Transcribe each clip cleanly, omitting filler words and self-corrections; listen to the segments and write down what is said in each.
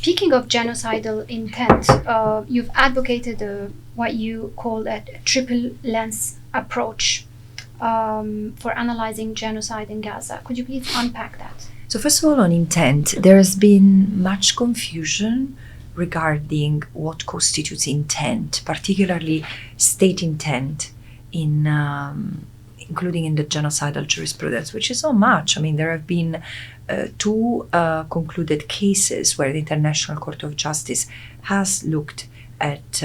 Speaking of genocidal intent, you've advocated what you call a triple lens approach for analyzing genocide in Gaza. Could you please unpack that? So first of all, on intent, there has been much confusion regarding what constitutes intent, particularly state intent, including in the genocidal jurisprudence, which is not much. I mean, there have been two concluded cases where the International Court of Justice has looked at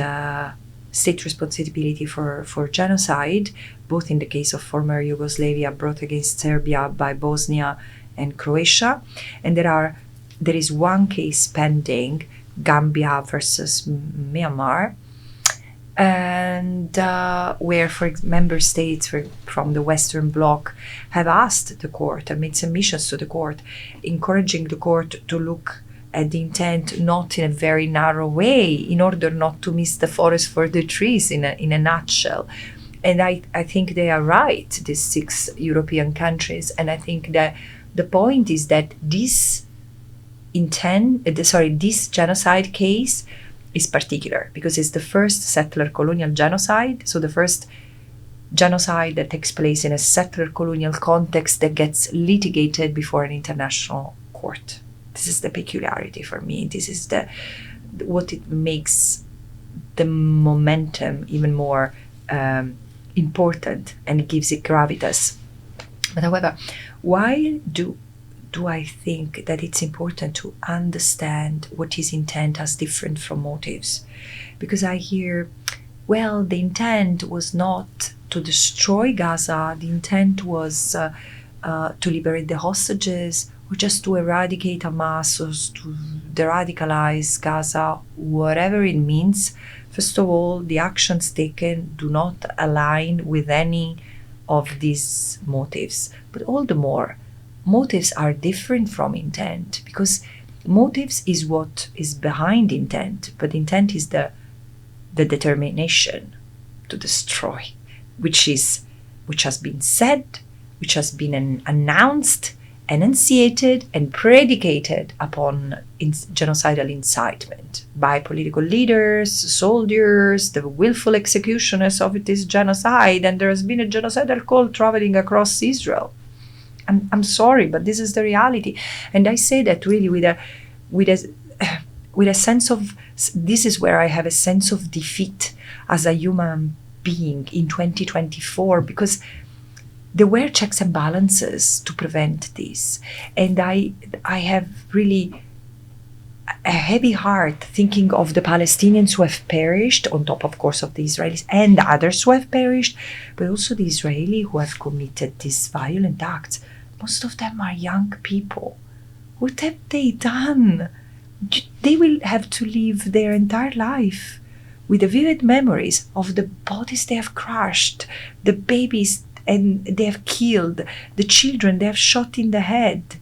state responsibility for genocide, both in the case of former Yugoslavia brought against Serbia by Bosnia and Croatia. And there is one case pending, Gambia versus Myanmar, and where member states from the Western Bloc have asked the court and made submissions to the court, encouraging the court to look at the intent not in a very narrow way, in order not to miss the forest for the trees in a nutshell. And I think they are right, these 6 European countries. And I think that the point is that this genocide case is particular because it's the first settler-colonial genocide. So the first genocide that takes place in a settler-colonial context that gets litigated before an international court. This is the peculiarity for me. This is what it makes the momentum even more important, and it gives it gravitas. But however, why do I think that it's important to understand what is intent as different from motives? Because I hear, well, the intent was not to destroy Gaza, the intent was to liberate the hostages, or just to eradicate Hamas, or to de-radicalize Gaza, whatever it means. First of all, the actions taken do not align with any of these motives. But all the more, motives are different from intent, because motives is what is behind intent, but intent is the determination to destroy, which has been said, which has been announced, enunciated, and predicated upon genocidal incitement by political leaders, soldiers, the willful executioners of this genocide. And there has been a genocidal cult traveling across Israel. I'm sorry, but this is the reality. And I say that really with a sense of, this is where I have a sense of defeat as a human being in 2024, because there were checks and balances to prevent this. And I have really a heavy heart thinking of the Palestinians who have perished, on top, of course, of the Israelis and others who have perished, but also the Israelis who have committed these violent acts. Most of them are young people. What have they done? They will have to live their entire life with the vivid memories of the bodies they have crushed, the babies and they have killed, the children they have shot in the head,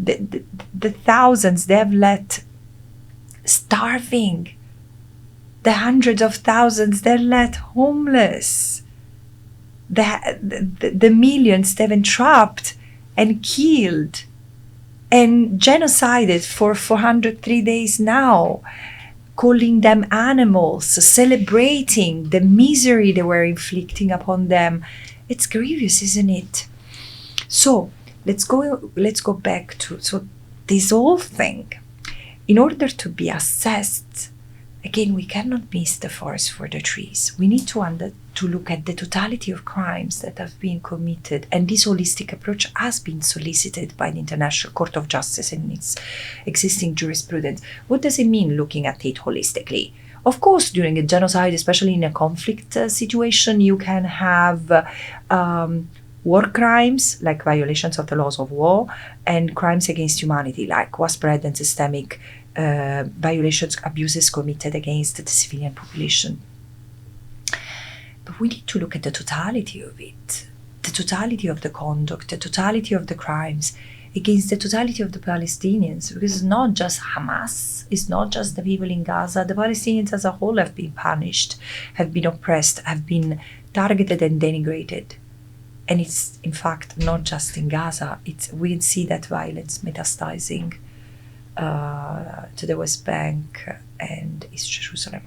the thousands they have let starving, the hundreds of thousands they let homeless, the millions they've entrapped and killed and genocided for 403 days now, calling them animals, celebrating the misery they were inflicting upon them. It's grievous, isn't it? So let's go back to this whole thing. In order to be assessed, again, we cannot miss the forest for the trees. We need to look at the totality of crimes that have been committed, and this holistic approach has been solicited by the International Court of Justice in its existing jurisprudence. What does it mean looking at it holistically? Of course, during a genocide, especially in a conflict situation, you can have war crimes, like violations of the laws of war, and crimes against humanity, like widespread and systemic violations, abuses committed against the civilian population. But we need to look at the totality of it, the totality of the conduct, the totality of the crimes against the totality of the Palestinians, because it's not just Hamas, it's not just the people in Gaza. The Palestinians as a whole have been punished, have been oppressed, have been targeted and denigrated. And it's, in fact, not just in Gaza. We can see that violence metastasizing to the West Bank and East Jerusalem.